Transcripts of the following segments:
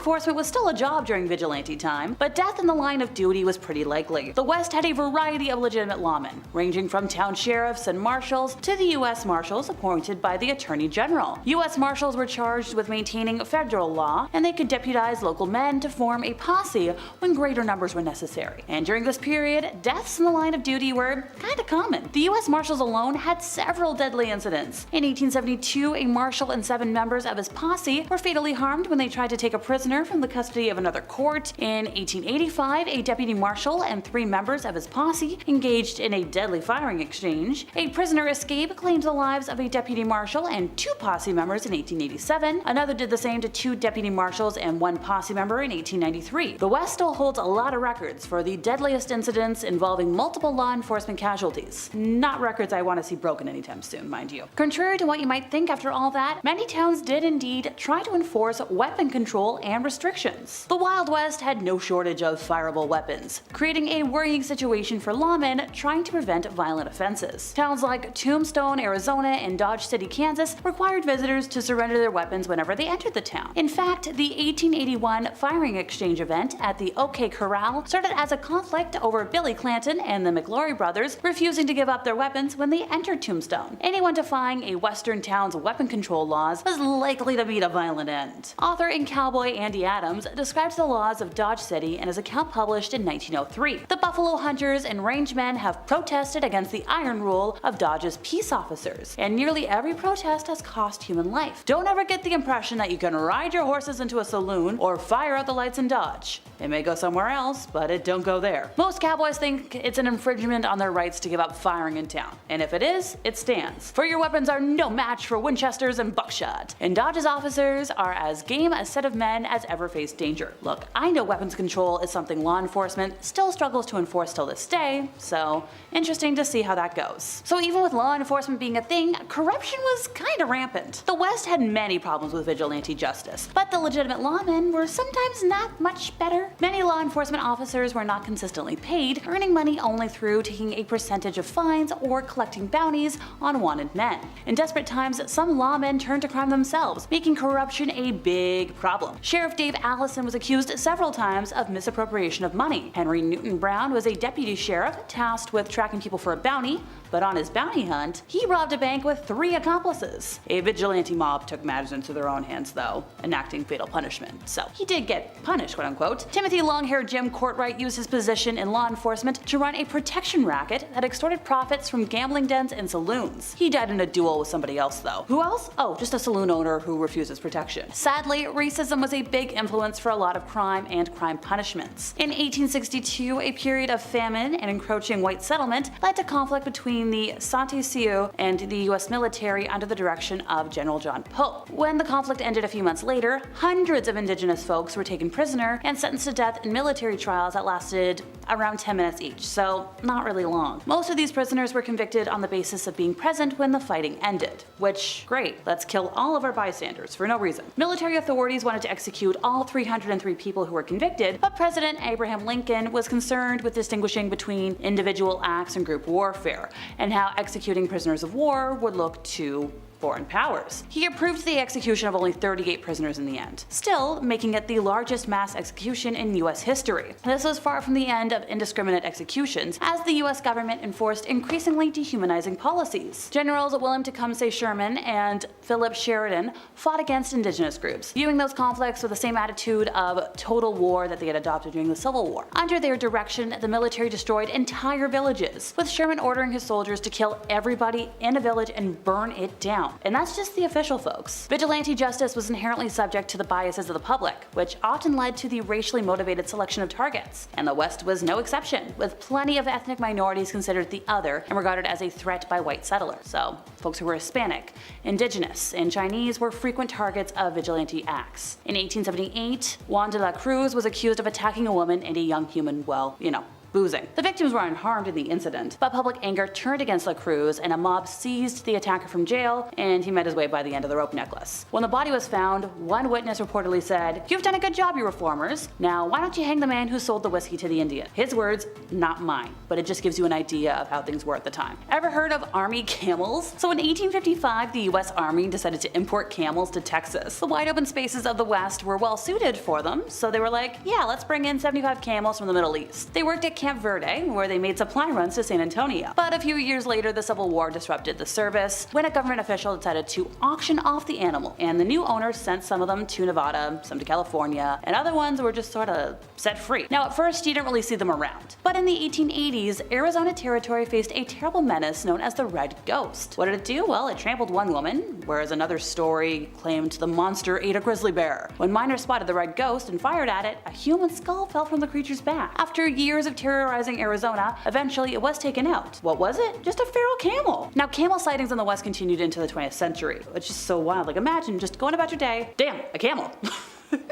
enforcement was still a job during vigilante time, but death in the line of duty was pretty likely. The West had a variety of legitimate lawmen, ranging from town sheriffs and marshals to the U.S. Marshals appointed by the Attorney General. U.S. Marshals were charged with maintaining federal law, and they could deputize local men to form a posse when greater numbers were necessary. And during this period, deaths in the line of duty were kinda common. The U.S. Marshals alone had several deadly incidents. In 1872, a marshal and 7 members of his posse were fatally harmed when they tried to take a prisoner from the custody of another court. In 1885, a deputy marshal and 3 members of his posse engaged in a deadly firing exchange. A prisoner escape claimed the lives of a deputy marshal and 2 posse members in 1887. Another did the same to 2 deputy marshals and 1 posse member in 1893. The West still holds a lot of records for the deadliest incidents involving multiple law enforcement casualties. Not records I want to see broken anytime soon, mind you. Contrary to what you might think after all that, many towns did indeed try to enforce weapon control and restrictions. The Wild West had no shortage of fireable weapons, creating a worrying situation for lawmen trying to prevent violent offenses. Towns like Tombstone, Arizona, and Dodge City, Kansas required visitors to surrender their weapons whenever they entered the town. In fact, the 1881 firing exchange event at the OK Corral started as a conflict over Billy Clanton and the McLaury brothers refusing to give up their weapons when they entered Tombstone. Anyone defying a western town's weapon control laws was likely to meet a violent end. Author and cowboy Andy Adams describes the laws of Dodge City in his account published in 1903. The buffalo hunters and rangemen have protested against the iron rule of Dodge's peace officers, and nearly every protest has cost human life. Don't ever get the impression that you can ride your horses into a saloon or fire out the lights in Dodge. It may go somewhere else, but it don't go there. Most cowboys think it's an infringement on their rights to give up firing in town, and if it is, it stands. For your weapons are no match for Winchesters and buckshot, and Dodge's officers are as game a set of men as ever faced danger. Look, I know weapons control is something law enforcement still struggles to enforce till this day, so interesting to see how that goes. So even with law enforcement being a thing, corruption was kinda rampant. The West had many problems with vigilante justice, but the legitimate lawmen were sometimes not much better. Many law enforcement officers were not consistently paid, earning money only through taking a percentage of fines or collecting bounties on wanted men. In desperate times, some lawmen turned to crime themselves, making corruption a big problem. Sheriff Dave Allison was accused several times of misappropriation of money. Henry Newton Brown was a deputy sheriff tasked with tracking people for a bounty, but on his bounty hunt, he robbed a bank with 3 accomplices. A vigilante mob took matters into their own hands though, enacting fatal punishment, so he did get punished, quote unquote. Timothy Longhair Jim Courtright used his position in law enforcement to run a protection racket that extorted profits from gambling dens and saloons. He died in a duel with somebody else though. Who else? Oh, just a saloon owner who refuses protection. Sadly, racism was a big influence for a lot of crime and crime punishments. In 1862, a period of famine and encroaching white settlement led to conflict between the Sante Sioux and the US military under the direction of General John Pope. When the conflict ended a few months later, hundreds of indigenous folks were taken prisoner and sentenced to death in military trials that lasted around 10 minutes each, so not really long. Most of these prisoners were convicted on the basis of being present when the fighting ended, which, great, let's kill all of our bystanders for no reason. Military authorities wanted to execute all 303 people who were convicted, but President Abraham Lincoln was concerned with distinguishing between individual acts and group warfare, and how executing prisoners of war would look to foreign powers. He approved the execution of only 38 prisoners in the end, still making it the largest mass execution in US history. This was far from the end of indiscriminate executions, as the US government enforced increasingly dehumanizing policies. Generals William Tecumseh Sherman and Philip Sheridan fought against indigenous groups, viewing those conflicts with the same attitude of total war that they had adopted during the Civil War. Under their direction, the military destroyed entire villages, with Sherman ordering his soldiers to kill everybody in a village and burn it down. And that's just the official folks. Vigilante justice was inherently subject to the biases of the public, which often led to the racially motivated selection of targets. And the West was no exception, with plenty of ethnic minorities considered the other and regarded as a threat by white settlers. So, folks who were Hispanic, indigenous, and Chinese were frequent targets of vigilante acts. In 1878, Juan de la Cruz was accused of attacking a woman and a young human, well, boozing. The victims were unharmed in the incident, but public anger turned against La Cruz and a mob seized the attacker from jail, and he met his way by the end of the rope necklace. When the body was found, one witness reportedly said, "You've done a good job, you reformers. Now why don't you hang the man who sold the whiskey to the Indian?" His words, not mine, but it just gives you an idea of how things were at the time. Ever heard of army camels? So in 1855, the US Army decided to import camels to Texas. The wide open spaces of the West were well suited for them, so they were like, yeah, let's bring in 75 camels from the Middle East. They worked at Camp Verde, where they made supply runs to San Antonio. But a few years later, the Civil War disrupted the service when a government official decided to auction off the animal, and the new owner sent some of them to Nevada, some to California, and other ones were just sort of set free. Now at first you didn't really see them around, but in the 1880s, Arizona Territory faced a terrible menace known as the Red Ghost. What did it do? Well, it trampled one woman, whereas another story claimed the monster ate a grizzly bear. When miners spotted the Red Ghost and fired at it, a human skull fell from the creature's back. After years of terrorizing Arizona, eventually it was taken out. What was it? Just a feral camel. Now camel sightings in the West continued into the 20th century, which is so wild. Like imagine just going about your day, damn, a camel.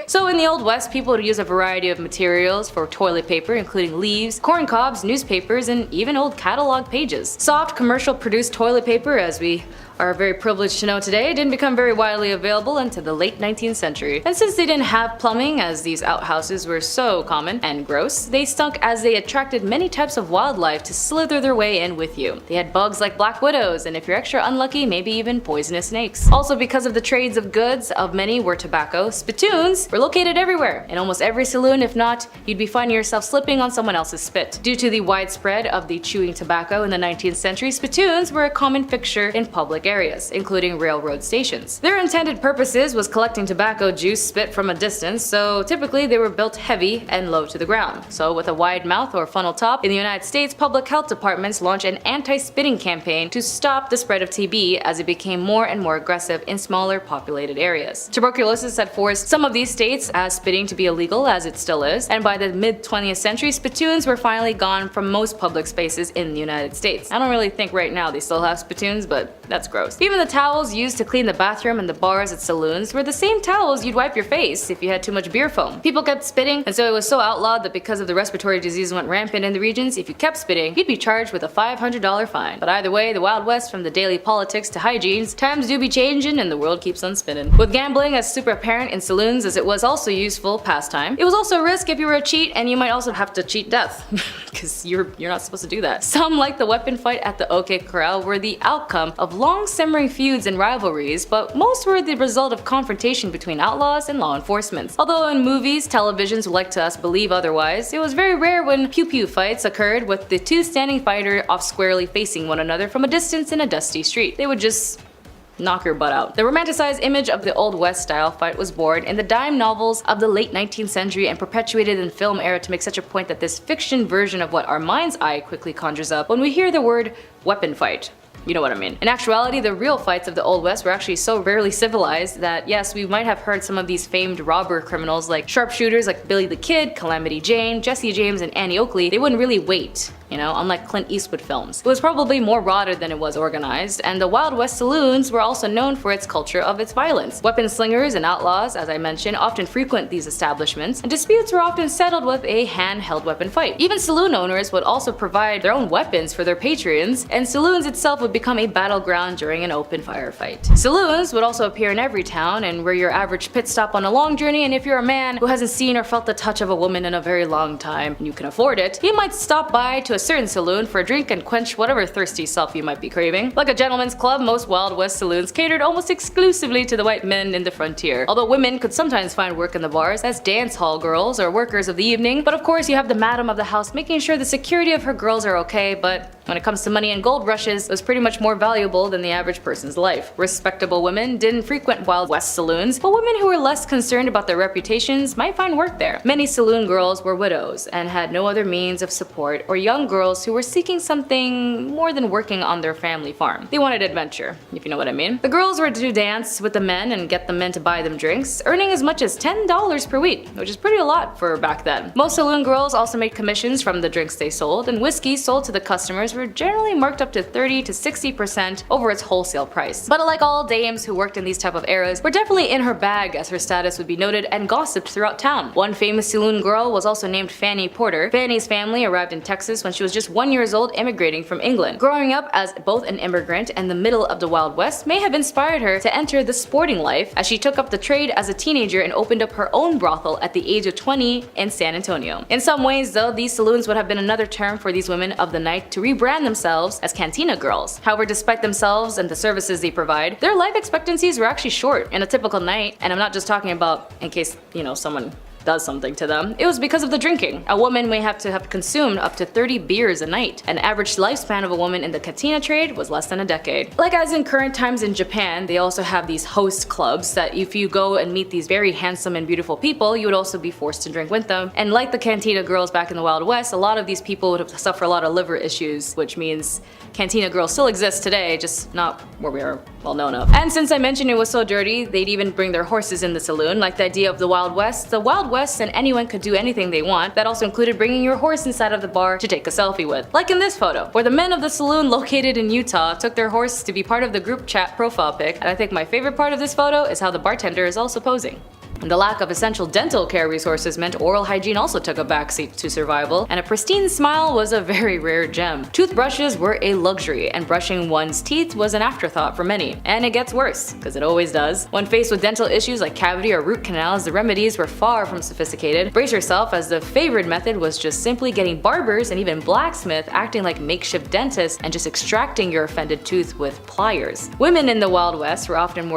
So in the Old West, people would use a variety of materials for toilet paper, including leaves, corn cobs, newspapers, and even old catalog pages. Soft, commercial-produced toilet paper, as we are very privileged to know today, didn't become very widely available until the late 19th century. And since they didn't have plumbing, as these outhouses were so common and gross, they stunk as they attracted many types of wildlife to slither their way in with you. They had bugs like black widows, and if you're extra unlucky, maybe even poisonous snakes. Also, because of the trades of goods of many were tobacco, spittoons were located everywhere. In almost every saloon, if not, you'd be finding yourself slipping on someone else's spit. Due to the widespread of the chewing tobacco in the 19th century, spittoons were a common fixture in public areas, including railroad stations. Their intended purposes was collecting tobacco juice spit from a distance, so typically they were built heavy and low to the ground. So with a wide mouth or funnel top, in the United States, public health departments launched an anti-spitting campaign to stop the spread of TB as it became more and more aggressive in smaller populated areas. Tuberculosis had forced some of these states as spitting to be illegal, as it still is, and by the mid-20th century, spittoons were finally gone from most public spaces in the United States. I don't really think right now they still have spittoons, but that's gross. Even the towels used to clean the bathroom and the bars at saloons were the same towels you'd wipe your face if you had too much beer foam. People kept spitting, and so it was so outlawed that because of the respiratory disease went rampant in the regions, if you kept spitting, you'd be charged with a $500 fine. But either way, the Wild West, from the daily politics to hygienes, times do be changing and the world keeps on spinning. With gambling as super apparent in saloons as it was also useful pastime, it was also a risk if you were a cheat, and you might also have to cheat death, because you're not supposed to do that. Some, like the weapon fight at the OK Corral, were the outcome of long simmering feuds and rivalries, but most were the result of confrontation between outlaws and law enforcement. Although in movies, televisions would like to us believe otherwise, it was very rare when pew-pew fights occurred with the two standing fighters off squarely facing one another from a distance in a dusty street. They would just knock your butt out. The romanticized image of the Old West style fight was born in the dime novels of the late 19th century and perpetuated in film era to make such a point that this fiction version of what our mind's eye quickly conjures up when we hear the word weapon fight. You know what I mean. In actuality, the real fights of the Old West were actually so rarely civilized that yes, we might have heard some of these famed robber criminals like sharpshooters like Billy the Kid, Calamity Jane, Jesse James, and Annie Oakley. They wouldn't really wait, you know, unlike Clint Eastwood films. It was probably more rotted than it was organized, and the Wild West saloons were also known for its culture of its violence. Weapon slingers and outlaws, as I mentioned, often frequent these establishments, and disputes were often settled with a handheld weapon fight. Even saloon owners would also provide their own weapons for their patrons, and saloons itself would become a battleground during an open firefight. Saloons would also appear in every town and were your average pit stop on a long journey, and if you're a man who hasn't seen or felt the touch of a woman in a very long time and you can afford it, you might stop by to a certain saloon for a drink and quench whatever thirsty self you might be craving. Like a gentleman's club, most Wild West saloons catered almost exclusively to the white men in the frontier, although women could sometimes find work in the bars as dance hall girls or workers of the evening. But of course you have the madam of the house making sure the security of her girls are okay, but when it comes to money and gold rushes, it was pretty much more valuable than the average person's life. Respectable women didn't frequent Wild West saloons, but women who were less concerned about their reputations might find work there. Many saloon girls were widows and had no other means of support, or young young girls who were seeking something more than working on their family farm. They wanted adventure, if you know what I mean. The girls were to dance with the men and get the men to buy them drinks, earning as much as $10 per week, which is pretty a lot for back then. Most saloon girls also made commissions from the drinks they sold, and whiskey sold to the customers were generally marked up to 30 to 60% over its wholesale price. But like all dames who worked in these type of eras, were definitely in her bag, as her status would be noted and gossiped throughout town. One famous saloon girl was also named Fanny Porter. Fanny's family arrived in Texas when she was just 1 year old, immigrating from England. Growing up as both an immigrant and the middle of the Wild West may have inspired her to enter the sporting life, as she took up the trade as a teenager and opened up her own brothel at the age of 20 in San Antonio. In some ways though, these saloons would have been another term for these women of the night to rebrand themselves as cantina girls. However, despite themselves and the services they provide, their life expectancies were actually short. In a typical night, and I'm not just talking about in case, someone does something to them, it was because of the drinking. A woman may have to have consumed up to 30 beers a night. An average lifespan of a woman in the cantina trade was less than a decade. Like as in current times in Japan, they also have these host clubs that if you go and meet these very handsome and beautiful people, you would also be forced to drink with them. And like the cantina girls back in the Wild West, a lot of these people would have suffered a lot of liver issues, which means cantina girls still exist today, just not where we are well known of. And since I mentioned it was so dirty, they'd even bring their horses in the saloon. Like the idea of the Wild West and anyone could do anything they want. That also included bringing your horse inside of the bar to take a selfie with. Like in this photo, where the men of the saloon located in Utah took their horse to be part of the group chat profile pic. And I think my favorite part of this photo is how the bartender is also posing. The lack of essential dental care resources meant oral hygiene also took a backseat to survival, and a pristine smile was a very rare gem. Toothbrushes were a luxury, and brushing one's teeth was an afterthought for many. And it gets worse, because it always does. When faced with dental issues like cavity or root canals, the remedies were far from sophisticated. Brace yourself, as the favored method was just simply getting barbers and even blacksmiths acting like makeshift dentists and just extracting your offended tooth with pliers. Women in the Wild West were often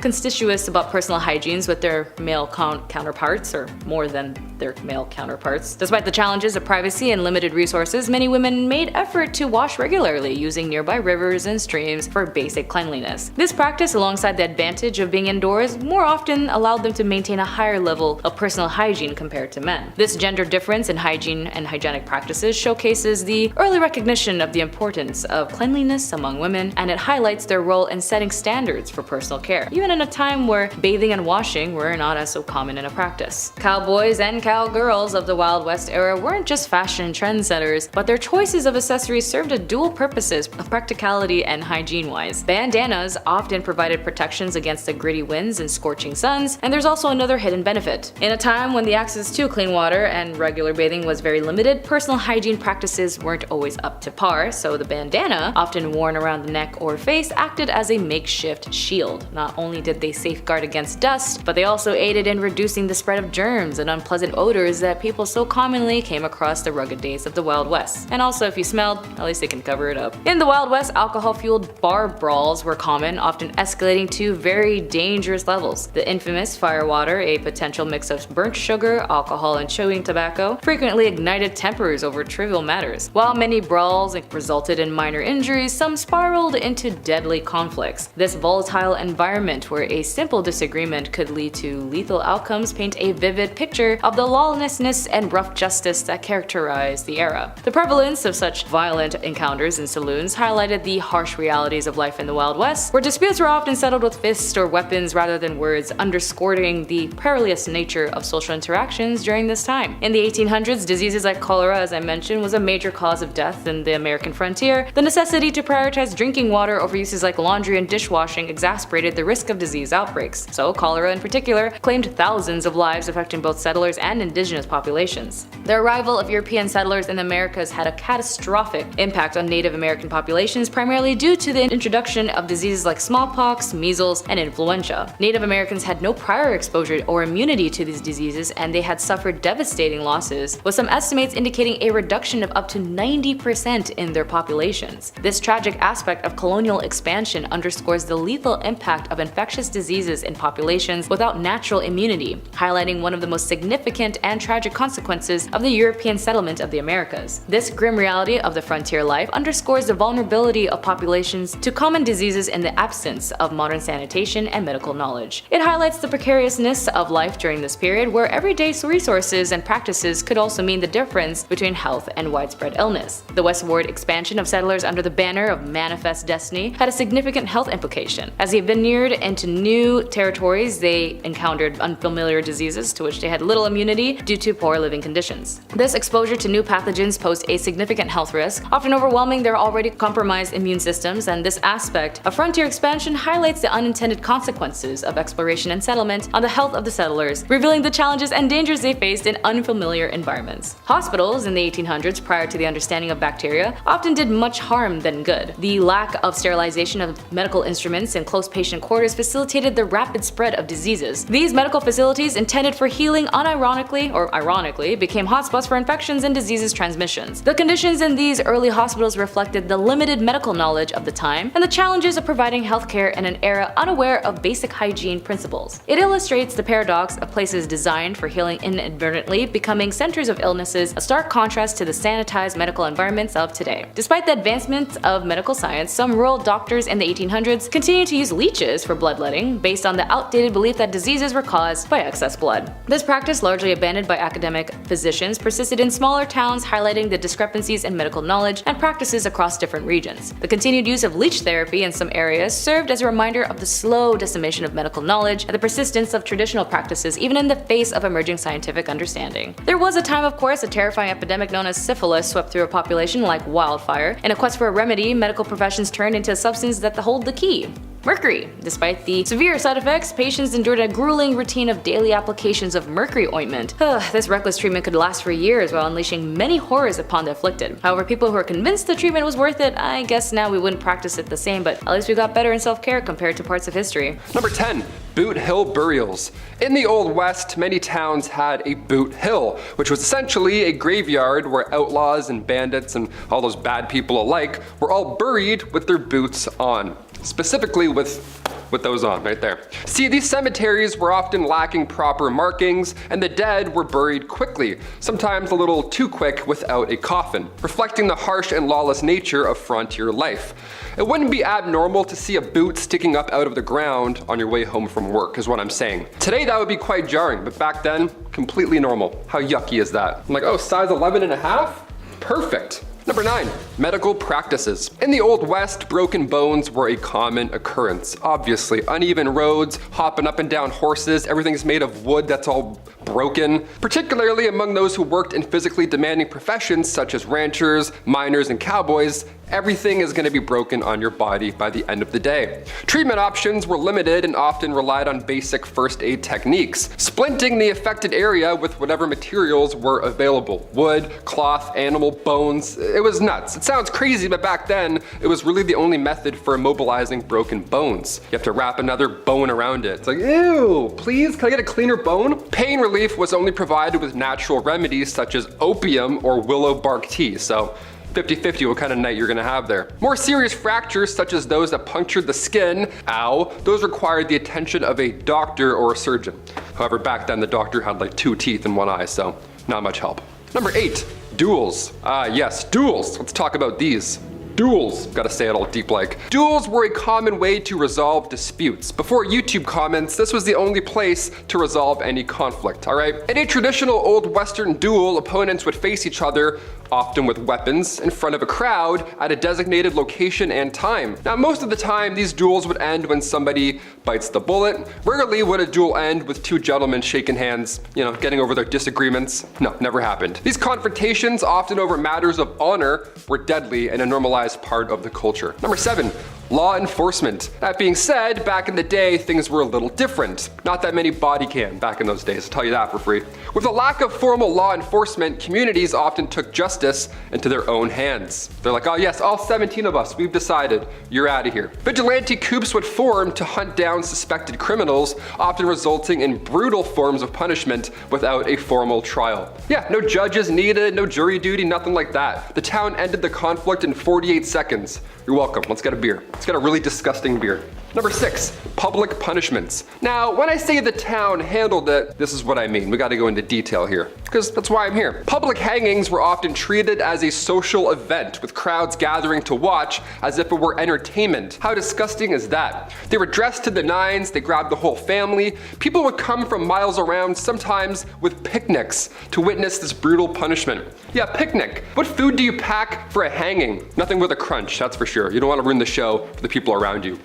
conspicuous about personal hygienes with their male counterparts, or more than their male counterparts. Despite the challenges of privacy and limited resources, many women made effort to wash regularly, using nearby rivers and streams for basic cleanliness. This practice, alongside the advantage of being indoors, more often allowed them to maintain a higher level of personal hygiene compared to men. This gender difference in hygiene and hygienic practices showcases the early recognition of the importance of cleanliness among women, and it highlights their role in setting standards for personal care, even in a time where bathing and washing were not as so common in a practice. Cowboys and cowgirls of the Wild West era weren't just fashion trendsetters, but their choices of accessories served a dual purposes of practicality and hygiene-wise. Bandanas often provided protections against the gritty winds and scorching suns, and there's also another hidden benefit. In a time when the access to clean water and regular bathing was very limited, personal hygiene practices weren't always up to par, so the bandana, often worn around the neck or face, acted as a makeshift shield. Not only did they safeguard against dust, but they also aided in reducing the spread of germs and unpleasant odors that people so commonly came across the rugged days of the Wild West. And also, if you smelled, at least they can cover it up. In the Wild West, alcohol-fueled bar brawls were common, often escalating to very dangerous levels. The infamous firewater, a potential mix of burnt sugar, alcohol, and chewing tobacco, frequently ignited tempers over trivial matters. While many brawls resulted in minor injuries, some spiraled into deadly conflicts. This volatile environment, where a simple disagreement could lead to lethal outcomes, paint a vivid picture of the lawlessness and rough justice that characterized the era. The prevalence of such violent encounters in saloons highlighted the harsh realities of life in the Wild West, where disputes were often settled with fists or weapons rather than words, underscoring the perilous nature of social interactions during this time. In the 1800s, diseases like cholera, as I mentioned, was a major cause of death in the American frontier. The necessity to prioritize drinking water over uses like laundry and dishwashing exacerbated the risk of disease outbreaks. So cholera in particular claimed thousands of lives, affecting both settlers and indigenous populations. The arrival of European settlers in the Americas had a catastrophic impact on Native American populations, primarily due to the introduction of diseases like smallpox, measles, and influenza. Native Americans had no prior exposure or immunity to these diseases, and they had suffered devastating losses, with some estimates indicating a reduction of up to 90% in their populations. This tragic aspect of colonial expansion underscores the lethal impact impact of infectious diseases in populations without natural immunity, highlighting one of the most significant and tragic consequences of the European settlement of the Americas. This grim reality of the frontier life underscores the vulnerability of populations to common diseases in the absence of modern sanitation and medical knowledge. It highlights the precariousness of life during this period, where everyday resources and practices could also mean the difference between health and widespread illness. The westward expansion of settlers under the banner of Manifest Destiny had a significant health implication. As they veneered into new territories, they encountered unfamiliar diseases to which they had little immunity due to poor living conditions. This exposure to new pathogens posed a significant health risk, often overwhelming their already compromised immune systems, and this aspect of frontier expansion highlights the unintended consequences of exploration and settlement on the health of the settlers, revealing the challenges and dangers they faced in unfamiliar environments. Hospitals in the 1800s, prior to the understanding of bacteria, often did much harm than good. The lack of sterilization of medical instruments in close patient quarters facilitated the rapid spread of diseases. These medical facilities, intended for healing, unironically or ironically, became hotspots for infections and diseases transmissions. The conditions in these early hospitals reflected the limited medical knowledge of the time and the challenges of providing healthcare in an era unaware of basic hygiene principles. It illustrates the paradox of places designed for healing inadvertently becoming centers of illnesses, a stark contrast to the sanitized medical environments of today. Despite the advancement of medical science, some rural doctors in the 1800s continued to use leeches for bloodletting, based on the outdated belief that diseases were caused by excess blood. This practice, largely abandoned by academic physicians, persisted in smaller towns, highlighting the discrepancies in medical knowledge and practices across different regions. The continued use of leech therapy in some areas served as a reminder of the slow decimation of medical knowledge and the persistence of traditional practices even in the face of emerging scientific understanding. There was a time, of course, a terrifying epidemic known as syphilis swept through a population like wildfire. In a quest for a remedy, medical professions turned into a substance that hold the key: mercury. Despite the severe side effects, patients endured a grueling routine of daily applications of mercury ointment. This reckless treatment could last for years while unleashing many horrors upon the afflicted. However, people who are convinced the treatment was worth it, I guess now we wouldn't practice it the same, but at least we got better in self-care compared to parts of history. Number 10. Boot Hill burials. In the Old West, many towns had a boot hill, which was essentially a graveyard where outlaws and bandits and all those bad people alike were all buried with their boots on. Specifically with those on right there. See, these cemeteries were often lacking proper markings, and the dead were buried quickly, sometimes a little too quick without a coffin, reflecting the harsh and lawless nature of frontier life. It wouldn't be abnormal to see a boot sticking up out of the ground on your way home from work, is what I'm saying. Today that would be quite jarring, but back then, completely normal. How yucky is that? I'm like, oh, size 11.5? Perfect. Number 9. Medical practices. In the Old West, broken bones were a common occurrence. Obviously, uneven roads, hopping up and down horses, everything's made of wood that's all broken. Particularly among those who worked in physically demanding professions such as ranchers, miners, and cowboys, everything is going to be broken on your body by the end of the day. Treatment options were limited and often relied on basic first aid techniques, splinting the affected area with whatever materials were available. Wood, cloth, animal bones. It was nuts. It sounds crazy, but back then, it was really the only method for immobilizing broken bones. You have to wrap another bone around it. It's like, ew, please, can I get a cleaner bone? Pain relief was only provided with natural remedies such as opium or willow bark tea, so 50-50 what kind of night you're gonna have there. More serious fractures, such as those that punctured the skin, ow, those required the attention of a doctor or a surgeon. However, back then the doctor had like 2 teeth in 1 eye, so not much help. Number 8, duels. Yes, duels. Let's talk about these. Duels, gotta say it all deep like. Duels were a common way to resolve disputes. Before YouTube comments, this was the only place to resolve any conflict, alright? In a traditional old Western duel, opponents would face each other, often with weapons, in front of a crowd at a designated location and time. Now, most of the time, these duels would end when somebody bites the bullet. Rarely would a duel end with 2 gentlemen shaking hands, getting over their disagreements. No, never happened. These confrontations, often over matters of honor, were deadly and a normalized part of the culture. Number 7, law enforcement. That being said, back in the day, things were a little different. Not that many body cam back in those days, I'll tell you that for free. With a lack of formal law enforcement, communities often took justice into their own hands. They're like, oh yes, all 17 of us, we've decided, you're out of here. Vigilante coups would form to hunt down suspected criminals, often resulting in brutal forms of punishment without a formal trial. Yeah, no judges needed, no jury duty, nothing like that. The town ended the conflict in 48 seconds. You're welcome, let's get a beer. Let's get a really disgusting beer. Number 6. Public punishments. Now, when I say the town handled it, this is what I mean. We gotta go into detail here, because that's why I'm here. Public hangings were often treated as a social event, with crowds gathering to watch as if it were entertainment. How disgusting is that? They were dressed to the nines, they grabbed the whole family. People would come from miles around, sometimes with picnics, to witness this brutal punishment. Yeah, picnic. What food do you pack for a hanging? Nothing with a crunch, that's for sure. You don't want to ruin the show for the people around you.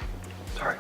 Sorry.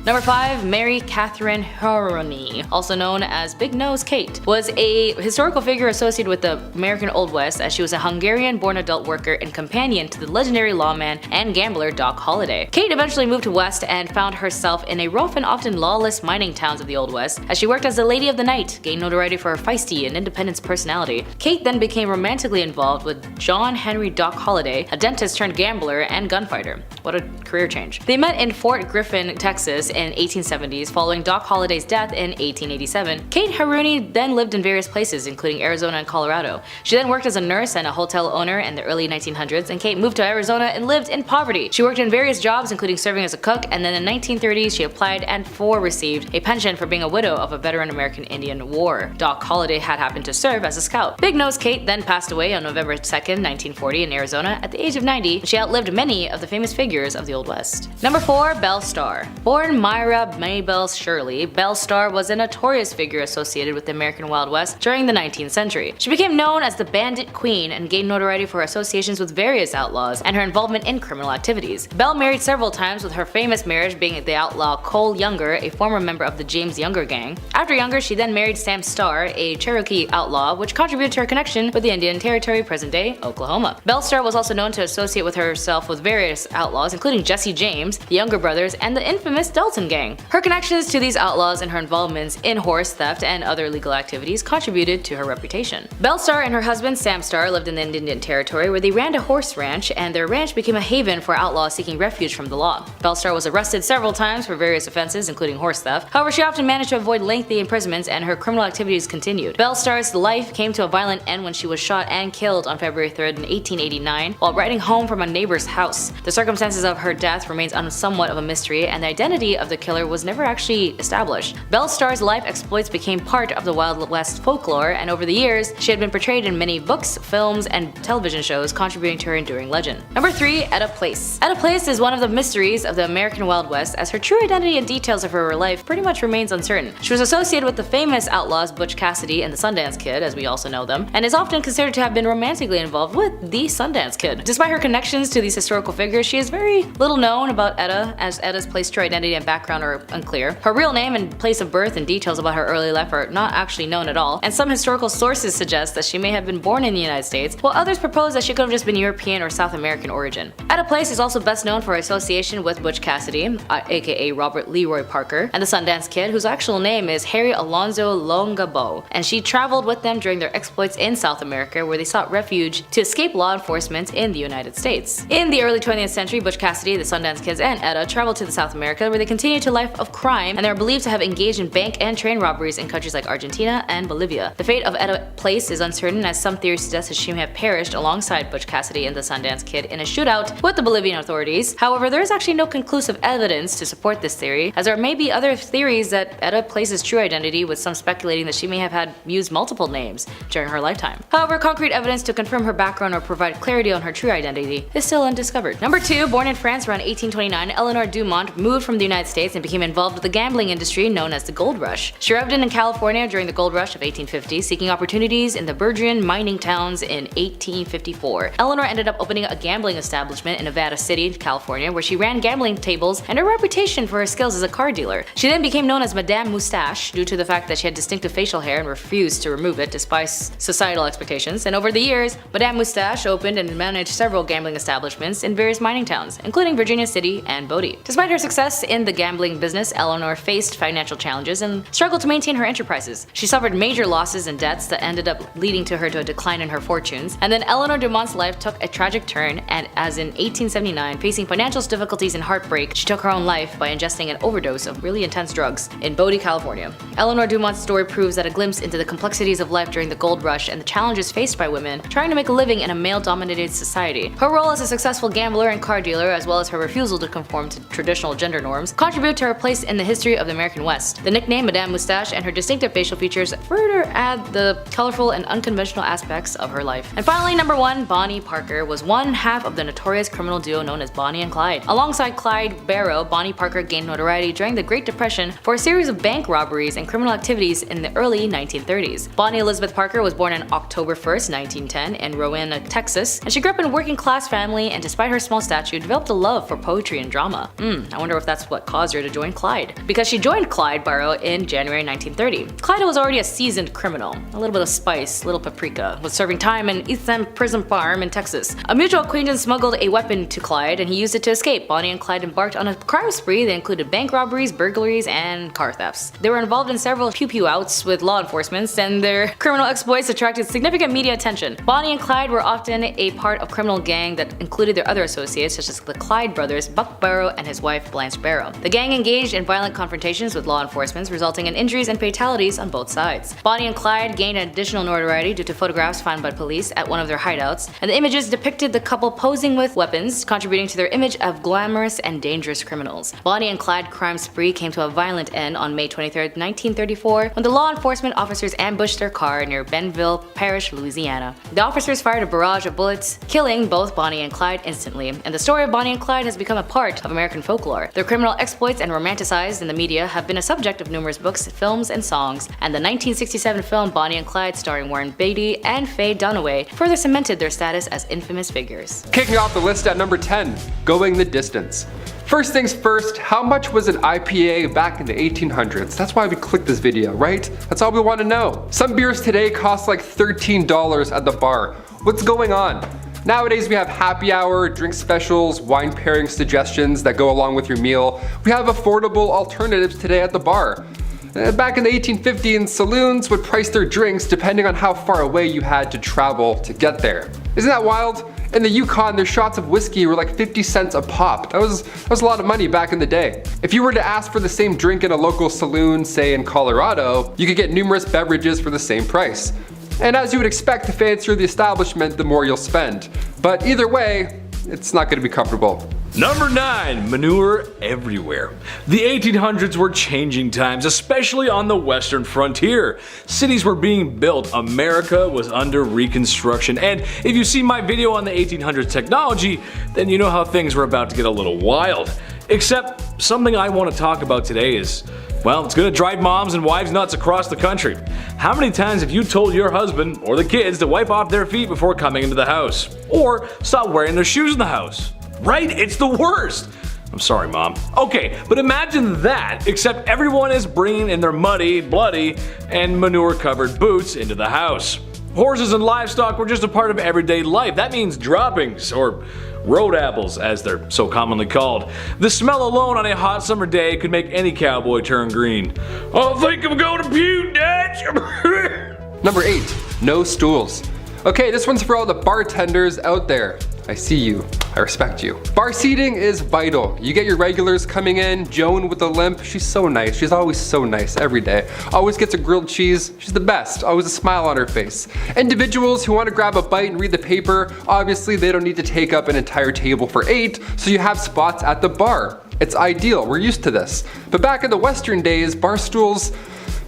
Number 5, Mary Catherine Haroni, also known as Big Nose Kate, was a historical figure associated with the American Old West, as she was a Hungarian-born adult worker and companion to the legendary lawman and gambler Doc Holliday. Kate eventually moved to West and found herself in a rough and often lawless mining towns of the Old West, as she worked as the Lady of the Night, gained notoriety for her feisty and independent personality. Kate then became romantically involved with John Henry Doc Holliday, a dentist turned gambler and gunfighter. What a career change. They met in Fort Griffin, Texas in 1870s following Doc Holliday's death in 1887. Kate Haroni then lived in various places, including Arizona and Colorado. She then worked as a nurse and a hotel owner in the early 1900s, and Kate moved to Arizona and lived in poverty. She worked in various jobs, including serving as a cook, and then in the 1930s she applied and received a pension for being a widow of a veteran American Indian War. Doc Holliday had happened to serve as a scout. Big Nose Kate then passed away on November 2nd, 1940 in Arizona at the age of 90. She outlived many of the famous figures of the Old West. Number 4, Belle Starr. Born Myra Maybelle Shirley, Belle Starr was a notorious figure associated with the American Wild West during the 19th century. She became known as the Bandit Queen and gained notoriety for her associations with various outlaws and her involvement in criminal activities. Belle married several times, with her famous marriage being the outlaw Cole Younger, a former member of the James Younger gang. After Younger, she then married Sam Starr, a Cherokee outlaw, which contributed to her connection with the Indian Territory, present-day Oklahoma. Belle Starr was also known to associate with herself with various outlaws, including Jesse James, the Younger brothers, and the infamous Dalton gang. Her connections to these outlaws and her involvements in horse theft and other illegal activities contributed to her reputation. Belle Starr and her husband Sam Starr lived in the Indian Territory, where they ran a horse ranch, and their ranch became a haven for outlaws seeking refuge from the law. Belle Starr was arrested several times for various offenses, including horse theft. However, she often managed to avoid lengthy imprisonments, and her criminal activities continued. Belle Starr's life came to a violent end when she was shot and killed on February 3rd in 1889 while riding home from a neighbor's house. The circumstances of her death remains somewhat of a mystery, and the identity of the killer was never actually established. Belle Starr's life exploits became part of the Wild West folklore, and over the years, she had been portrayed in many books, films, and television shows, contributing to her enduring legend. Number 3, Etta Place. Etta Place is one of the mysteries of the American Wild West, as her true identity and details of her life pretty much remains uncertain. She was associated with the famous outlaws Butch Cassidy and the Sundance Kid, as we also know them, and is often considered to have been romantically involved with the Sundance Kid. Despite her connections to these historical figures, she is very little known about Etta, as Etta's place, true identity, and background are unclear. Her real name and place of birth and details about her early life are not actually known at all, and some historical sources suggest that she may have been born in the United States, while others propose that she could have just been European or South American origin. Etta Place is also best known for her association with Butch Cassidy, aka Robert Leroy Parker, and the Sundance Kid, whose actual name is Harry Alonzo Longabo, and she traveled with them during their exploits in South America, where they sought refuge to escape law enforcement in the United States. In the early 20th century, Butch Cassidy, the Sundance Kids, and Etta traveled to South America, where they continued a life of crime, and they are believed to have engaged in bank and train robberies in countries like Argentina and Bolivia. The fate of Etta Place is uncertain, as some theories suggest that she may have perished alongside Butch Cassidy and the Sundance Kid in a shootout with the Bolivian authorities. However, there is actually no conclusive evidence to support this theory, as there may be other theories that Etta Place's true identity, with some speculating that she may have had used multiple names during her lifetime. However, concrete evidence to confirm her background or provide clarity on her true identity is still undiscovered. Number 2, born in France around 1829, Eleanor Dumont moved from the United States and became involved with the gambling industry known as the Gold Rush. She arrived in California during the Gold Rush of 1850, seeking opportunities in the burgeoning mining towns in 1854. Eleanor ended up opening a gambling establishment in Nevada City, California, where she ran gambling tables and her reputation for her skills as a card dealer. She then became known as Madame Moustache due to the fact that she had distinctive facial hair and refused to remove it despite societal expectations. And over the years, Madame Moustache opened and managed several gambling establishments in various mining towns, including Virginia City and Bodie. Despite her success in the gambling business, Eleanor faced financial challenges and struggled to maintain her enterprises. She suffered major losses and debts that ended up leading to her to a decline in her fortunes. And then Eleanor Dumont's life took a tragic turn, and as in 1879, facing financial difficulties and heartbreak, she took her own life by ingesting an overdose of really intense drugs in Bodie, California. Eleanor Dumont's story proves that a glimpse into the complexities of life during the gold rush and the challenges faced by women trying to make a living in a male-dominated society. Her role as a successful gambler and car dealer, as well as her refusal to conform to traditional gender norms, contribute to her place in the history of the American West. The nickname Madame Moustache and her distinctive facial features further add the colorful and unconventional aspects of her life. And finally, number 1, Bonnie Parker was one half of the notorious criminal duo known as Bonnie and Clyde. Alongside Clyde Barrow, Bonnie Parker gained notoriety during the Great Depression for a series of bank robberies and criminal activities in the early 1930s. Bonnie Elizabeth Parker was born on October 1st, 1910 in Rowena, Texas, and she grew up in a working-class family, and despite her small stature, developed a love for poetry and drama. I wonder if that's what caused her to join Clyde. Because she joined Clyde Barrow in January 1930. Clyde was already a seasoned criminal. A little bit of spice, little paprika, was serving time in East End Prison Farm in Texas. A mutual acquaintance smuggled a weapon to Clyde, and he used it to escape. Bonnie and Clyde embarked on a crime spree that included bank robberies, burglaries, and car thefts. They were involved in several pew-pew outs with law enforcement, and their criminal exploits attracted significant media attention. Bonnie and Clyde were often a part of criminal gang that included their other associates, such as the Clyde brothers, Buck Barrow and his wife Blanche Barrow. The gang engaged in violent confrontations with law enforcement, resulting in injuries and fatalities on both sides. Bonnie and Clyde gained additional notoriety due to photographs found by police at one of their hideouts, and the images depicted the couple posing with weapons, contributing to their image of glamorous and dangerous criminals. Bonnie and Clyde crime spree came to a violent end on May 23, 1934, when the law enforcement officers ambushed their car near Bentonville Parish, Louisiana. The officers fired a barrage of bullets, killing both Bonnie and Clyde instantly, and the story of Bonnie and Clyde has become a part of American folklore. Their criminal exploits and romanticized in the media have been a subject of numerous books, films, and songs, and the 1967 film Bonnie and Clyde starring Warren Beatty and Faye Dunaway further cemented their status as infamous figures. Kicking off the list at number 10, going the distance. First things first, how much was an IPA back in the 1800s? That's why we clicked this video, right? That's all we want to know. Some beers today cost like $13 at the bar. What's going on? Nowadays we have happy hour, drink specials, wine pairing suggestions that go along with your meal. We have affordable alternatives today at the bar. Back in the 1850s, saloons would price their drinks depending on how far away you had to travel to get there. Isn't that wild? In the Yukon, their shots of whiskey were like 50 cents a pop. That was a lot of money back in the day. If you were to ask for the same drink in a local saloon, say in Colorado, you could get numerous beverages for the same price. And as you would expect, the fancier the establishment, the more you'll spend. But either way, it's not going to be comfortable. Number 9, manure everywhere. The 1800s were changing times, especially on the western frontier. Cities were being built, America was under reconstruction, and if you see my video on the 1800s technology, then you know how things were about to get a little wild. Except something I want to talk about today is, well, it's gonna drive moms and wives nuts across the country. How many times have you told your husband or the kids to wipe off their feet before coming into the house? Or stop wearing their shoes in the house? Right? It's the worst. I'm sorry, Mom. Okay, but imagine that, except everyone is bringing in their muddy, bloody, and manure-covered boots into the house. Horses and livestock were just a part of everyday life. That means droppings, or road apples, as they're so commonly called. The smell alone on a hot summer day could make any cowboy turn green. I think I'm going to puke, Dad. Number 8, no stools. Okay, this one's for all the bartenders out there. I see you. I respect you. Bar seating is vital. You get your regulars coming in. Joan with the limp, she's so nice. She's always so nice every day. Always gets a grilled cheese. She's the best. Always a smile on her face. Individuals who want to grab a bite and read the paper, obviously they don't need to take up an entire table for 8, so you have spots at the bar. It's ideal. We're used to this. But back in the Western days, bar stools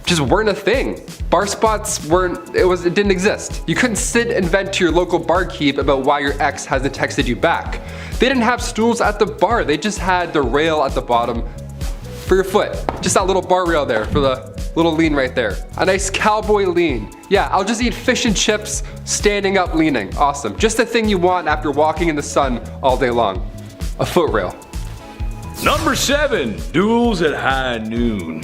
just weren't a thing. Bar spots it didn't exist. You couldn't sit and vent to your local barkeep about why your ex hasn't texted you back. They didn't have stools at the bar, they just had the rail at the bottom for your foot. Just that little bar rail there for the little lean right there. A nice cowboy lean. Yeah, I'll just eat fish and chips, standing up leaning. Awesome. Just the thing you want after walking in the sun all day long. A foot rail. Number 7, duels at high noon.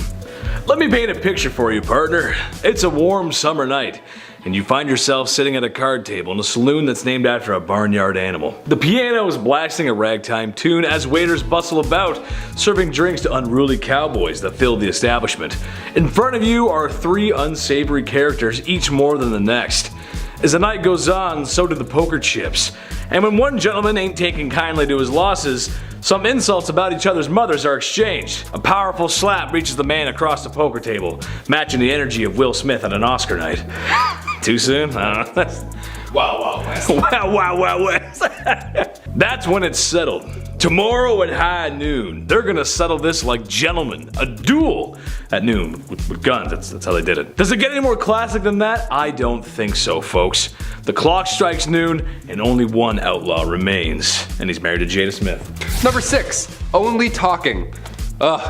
Let me paint a picture for you, partner. It's a warm summer night, and you find yourself sitting at a card table in a saloon that's named after a barnyard animal. The piano is blasting a ragtime tune as waiters bustle about, serving drinks to unruly cowboys that fill the establishment. In front of you are 3 unsavory characters, each more than the next. As the night goes on, so do the poker chips. And when one gentleman ain't taking kindly to his losses, some insults about each other's mothers are exchanged. A powerful slap reaches the man across the poker table, matching the energy of Will Smith at an Oscar night. Too soon? I don't know. Wow, West. Wow, West. That's when it's settled. Tomorrow at high noon, they're gonna settle this like gentlemen. A duel at noon with guns. That's how they did it. Does it get any more classic than that? I don't think so, folks. The clock strikes noon, and only one outlaw remains, and he's married to Jada Smith. Number 6, only talking.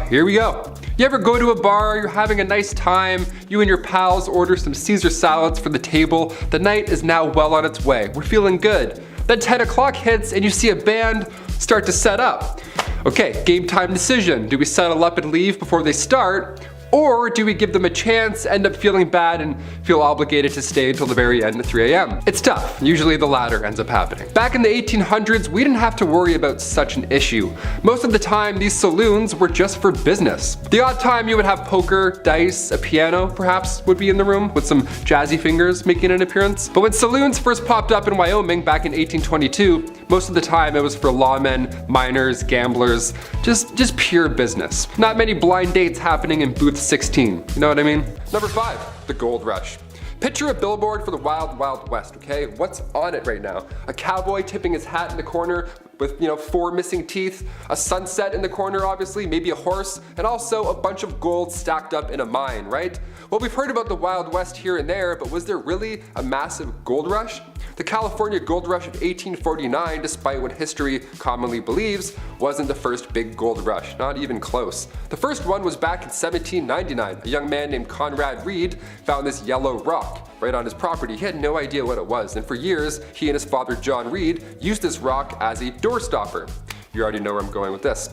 Here we go. You ever go to a bar, you're having a nice time, you and your pals order some Caesar salads for the table, the night is now well on its way, we're feeling good. Then 10 o'clock hits and you see a band start to set up. Okay, game time decision. Do we settle up and leave before they start? Or do we give them a chance, end up feeling bad, and feel obligated to stay until the very end at 3 a.m.? It's tough. Usually the latter ends up happening. Back in the 1800s, we didn't have to worry about such an issue. Most of the time, these saloons were just for business. The odd time you would have poker, dice, a piano, perhaps, would be in the room, with some jazzy fingers making an appearance. But when saloons first popped up in Wyoming back in 1822, most of the time it was for lawmen, miners, gamblers, just pure business. Not many blind dates happening in booth 16, you know what I mean? Number 5, the gold rush. Picture a billboard for the Wild Wild West, okay? What's on it right now? A cowboy tipping his hat in the corner with, 4 missing teeth, a sunset in the corner obviously, maybe a horse, and also a bunch of gold stacked up in a mine, right? Well, we've heard about the Wild West here and there, but was there really a massive gold rush? The California gold rush of 1849, despite what history commonly believes, wasn't the first big gold rush, not even close. The first one was back in 1799. A young man named Conrad Reed found this yellow rock right on his property. He had no idea what it was, and for years, he and his father John Reed used this rock as a door stopper. You already know where I'm going with this.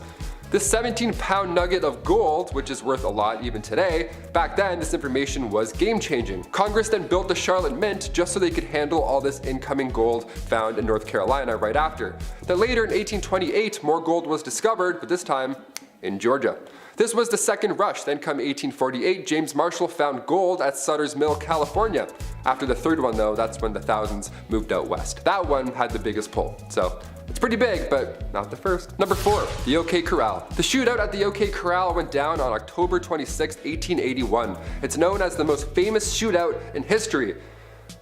This 17-pound nugget of gold, which is worth a lot even today, back then this information was game-changing. Congress then built the Charlotte Mint just so they could handle all this incoming gold found in North Carolina right after. Then later in 1828, more gold was discovered, but this time in Georgia. This was the second rush. Then come 1848, James Marshall found gold at Sutter's Mill, California. After the third one though, that's when the thousands moved out west. That one had the biggest pull. So it's pretty big, but not the first. Number 4, the OK Corral. The shootout at the OK Corral went down on October 26, 1881. It's known as the most famous shootout in history.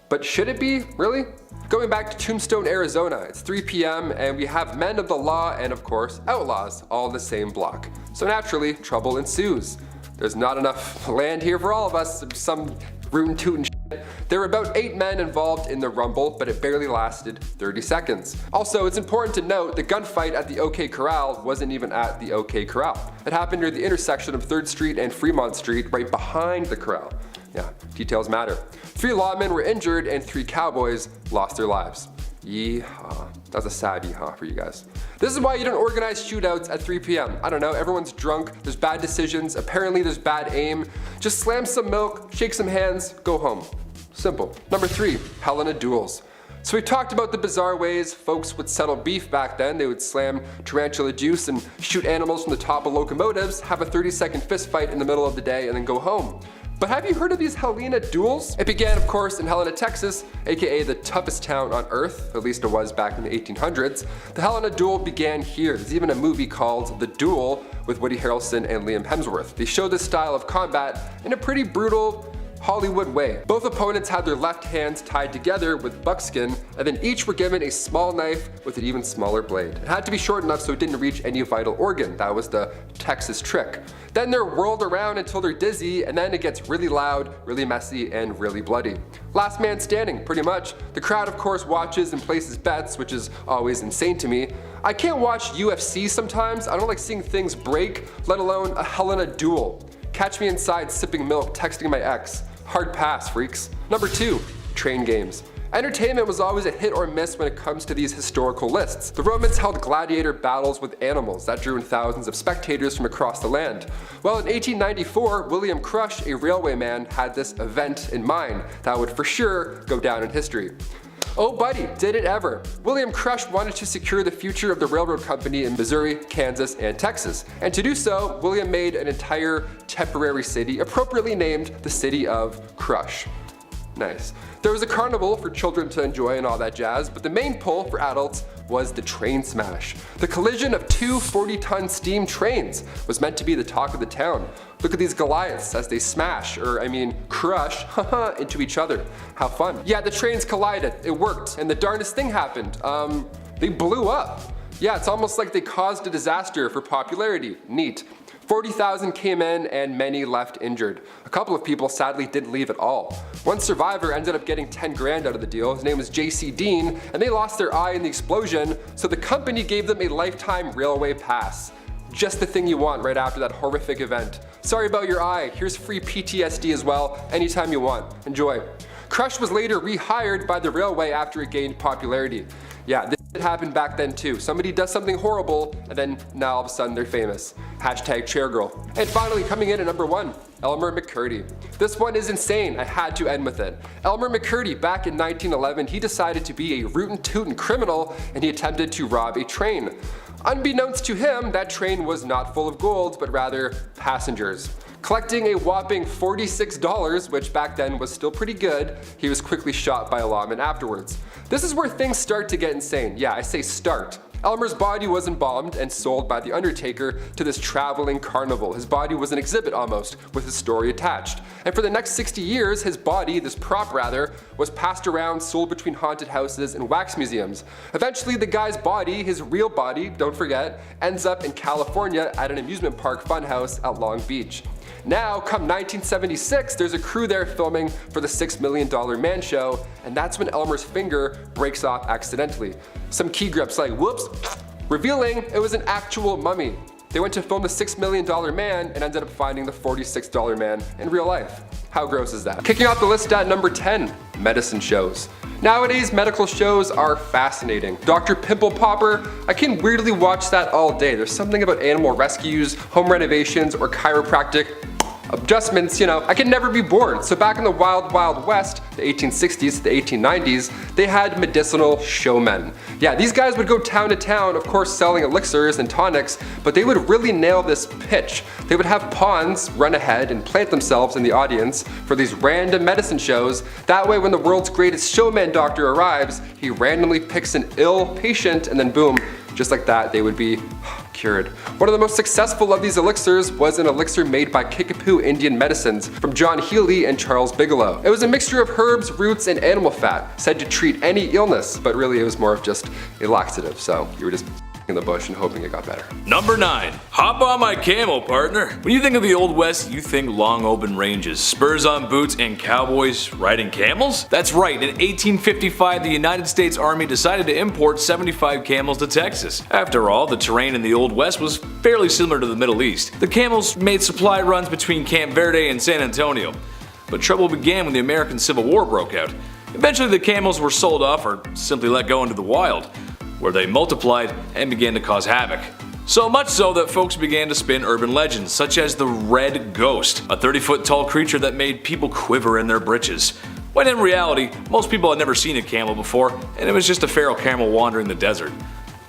But should it be? Really? Going back to Tombstone, Arizona, it's 3 p.m. and we have men of the law and of course outlaws all in the same block. So naturally, trouble ensues. There's not enough land here for all of us, some rootin' tootin' shit. There were about 8 men involved in the rumble, but it barely lasted 30 seconds. Also, it's important to note the gunfight at the OK Corral wasn't even at the OK Corral. It happened near the intersection of 3rd Street and Fremont Street, right behind the corral. Yeah, details matter. 3 lawmen were injured and 3 cowboys lost their lives. Yeehaw. That's a sad yeehaw for you guys. This is why you don't organize shootouts at 3 p.m. I don't know, everyone's drunk, there's bad decisions, apparently there's bad aim. Just slam some milk, shake some hands, go home. Simple. Number 3, Helena duels. So we talked about the bizarre ways folks would settle beef back then. They would slam tarantula juice and shoot animals from the top of locomotives, have a 30-second fist fight in the middle of the day, and then go home. But have you heard of these Helena duels? It began, of course, in Helena, Texas, aka the toughest town on earth, at least it was back in the 1800s. The Helena duel began here. There's even a movie called The Duel with Woody Harrelson and Liam Hemsworth. They show this style of combat in a pretty brutal, Hollywood way. Both opponents had their left hands tied together with buckskin, and then each were given a small knife with an even smaller blade. It had to be short enough so it didn't reach any vital organ. That was the Texas trick. Then they're whirled around until they're dizzy, and then it gets really loud, really messy, and really bloody. Last man standing, pretty much. The crowd, of course, watches and places bets, which is always insane to me. I can't watch UFC sometimes. I don't like seeing things break, let alone a Helena duel. Catch me inside sipping milk, texting my ex. Hard pass, freaks. Number 2, train games. Entertainment was always a hit or miss when it comes to these historical lists. The Romans held gladiator battles with animals that drew in thousands of spectators from across the land. Well, in 1894, William Crush, a railwayman, had this event in mind that would for sure go down in history. Oh buddy, did it ever. William Crush wanted to secure the future of the railroad company in Missouri, Kansas, and Texas. And to do so, William made an entire temporary city appropriately named the city of Crush. Nice. There was a carnival for children to enjoy and all that jazz, but the main pull for adults was the train smash. The collision of two 40-ton steam trains was meant to be the talk of the town. Look at these Goliaths as they smash, crush, into each other. How fun. Yeah, the trains collided, it worked, and the darndest thing happened. They blew up. Yeah, it's almost like they caused a disaster for popularity. Neat. 40,000 came in and many left injured. A couple of people sadly didn't leave at all. One survivor ended up getting 10 grand out of the deal. His name was J.C. Dean, and they lost their eye in the explosion, so the company gave them a lifetime railway pass. Just the thing you want right after that horrific event. Sorry about your eye, here's free PTSD as well, anytime you want. Enjoy. Crush was later rehired by the railway after it gained popularity. Yeah, this happened back then too. Somebody does something horrible, and then now all of a sudden they're famous. Hashtag chairgirl. And finally, coming in at number 1, Elmer McCurdy. This one is insane, I had to end with it. Elmer McCurdy, back in 1911, he decided to be a rootin' tootin' criminal, and he attempted to rob a train. Unbeknownst to him, that train was not full of gold, but rather passengers. Collecting a whopping $46, which back then was still pretty good, he was quickly shot by a lawman afterwards. This is where things start to get insane. Yeah, I say start. Elmer's body was embalmed and sold by the Undertaker to this traveling carnival. His body was an exhibit almost, with his story attached. And for the next 60 years, his body, this prop rather, was passed around, sold between haunted houses and wax museums. Eventually, the guy's body, his real body, don't forget, ends up in California at an amusement park funhouse at Long Beach. Now, come 1976, there's a crew there filming for the $6 Million Man Show, and that's when Elmer's finger breaks off accidentally. Some key grips like, whoops, revealing it was an actual mummy. They went to film the $6 Million Man and ended up finding the $46 man in real life. How gross is that? Kicking off the list at number 10, medicine shows. Nowadays, medical shows are fascinating. Dr. Pimple Popper, I can weirdly watch that all day. There's something about animal rescues, home renovations, or chiropractic adjustments, I can never be bored. So back in the wild, wild west, the 1860s to the 1890s, they had medicinal showmen. Yeah, these guys would go town to town, of course selling elixirs and tonics, but they would really nail this pitch. They would have pawns run ahead and plant themselves in the audience for these random medicine shows. That way when the world's greatest showman doctor arrives, he randomly picks an ill patient and then boom, just like that, they would be cured. One of the most successful of these elixirs was an elixir made by Kickapoo Indian Medicines from John Healy and Charles Bigelow. It was a mixture of herbs, roots, and animal fat, said to treat any illness, but really it was more of just a laxative, so you were just in the bush and hoping it got better. Number 9. Hop on my camel, partner. When you think of the Old West, you think long open ranges, spurs on boots, and cowboys riding camels? That's right, in 1855 the United States Army decided to import 75 camels to Texas. After all, the terrain in the Old West was fairly similar to the Middle East. The camels made supply runs between Camp Verde and San Antonio. But trouble began when the American Civil War broke out. Eventually the camels were sold off or simply let go into the wild, where they multiplied and began to cause havoc. So much so that folks began to spin urban legends, such as the Red Ghost, a 30-foot tall creature that made people quiver in their britches. When in reality, most people had never seen a camel before, and it was just a feral camel wandering the desert.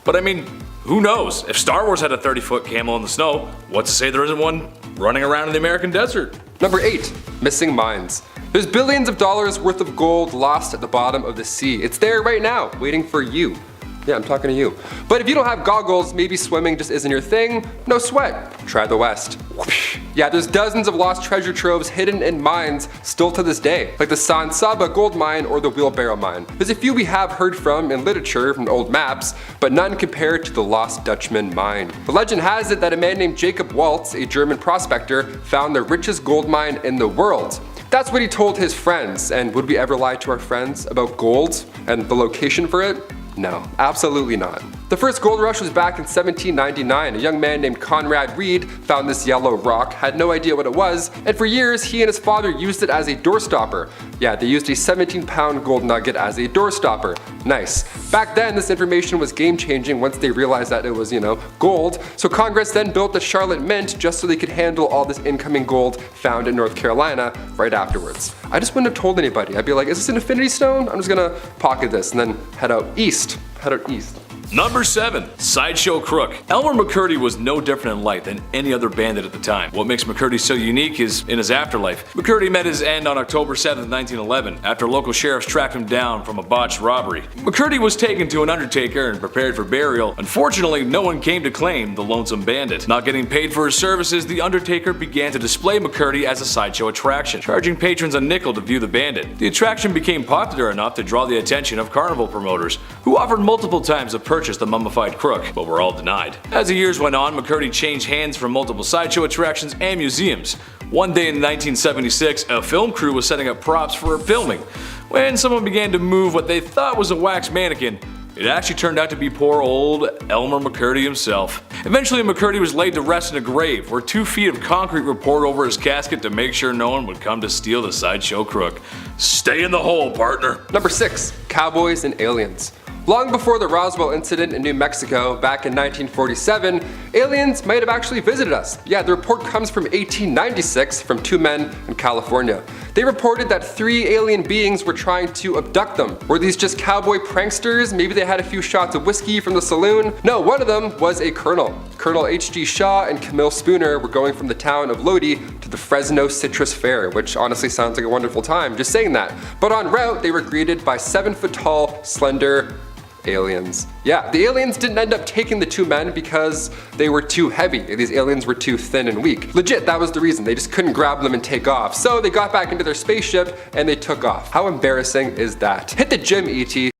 But I mean, who knows? If Star Wars had a 30-foot camel in the snow, what's to say there isn't one running around in the American desert? Number 8, missing mines. There's billions of dollars worth of gold lost at the bottom of the sea. It's there right now, waiting for you. Yeah, I'm talking to you. But if you don't have goggles, maybe swimming just isn't your thing, no sweat. Try the West. Yeah, there's dozens of lost treasure troves hidden in mines still to this day, like the San Saba gold mine or the Wheelbarrow mine. There's a few we have heard from in literature from old maps, but none compared to the Lost Dutchman mine. The legend has it that a man named Jacob Waltz, a German prospector, found the richest gold mine in the world. That's what he told his friends, and would we ever lie to our friends about gold and the location for it? No, absolutely not. The first gold rush was back in 1799. A young man named Conrad Reed found this yellow rock, had no idea what it was, and for years he and his father used it as a doorstopper. Yeah, they used a 17-pound gold nugget as a doorstopper. Nice. Back then, this information was game-changing once they realized that it was, gold, so Congress then built the Charlotte Mint just so they could handle all this incoming gold found in North Carolina right afterwards. I just wouldn't have told anybody. I'd be like, is this an infinity stone? I'm just gonna pocket this and then head out east. Number 7. Sideshow Crook. Elmer McCurdy was no different in life than any other bandit at the time. What makes McCurdy so unique is in his afterlife. McCurdy met his end on October 7, 1911, after local sheriffs tracked him down from a botched robbery. McCurdy was taken to an undertaker and prepared for burial. Unfortunately, no one came to claim the lonesome bandit. Not getting paid for his services, the undertaker began to display McCurdy as a sideshow attraction, charging patrons a nickel to view the bandit. The attraction became popular enough to draw the attention of carnival promoters, who offered multiple times to purchase the mummified crook, but were all denied. As the years went on, McCurdy changed hands from multiple sideshow attractions and museums. One day in 1976, a film crew was setting up props for filming. When someone began to move what they thought was a wax mannequin, it actually turned out to be poor old Elmer McCurdy himself. Eventually, McCurdy was laid to rest in a grave, where 2 feet of concrete were poured over his casket to make sure no one would come to steal the sideshow crook. Stay in the hole, partner. Number 6. Cowboys and aliens. Long before the Roswell incident in New Mexico back in 1947, aliens might have actually visited us. Yeah, the report comes from 1896 from 2 men in California. They reported that 3 alien beings were trying to abduct them. Were these just cowboy pranksters? Maybe they had a few shots of whiskey from the saloon? No, one of them was a colonel. Colonel H.G. Shaw and Camille Spooner were going from the town of Lodi to the Fresno Citrus Fair, which honestly sounds like a wonderful time, just saying that. But en route, they were greeted by 7-foot-tall, slender aliens. Yeah, the aliens didn't end up taking the 2 men because they were too heavy. These aliens were too thin and weak. Legit, that was the reason. They just couldn't grab them and take off. So they got back into their spaceship and they took off. How embarrassing is that? Hit the gym, E.T.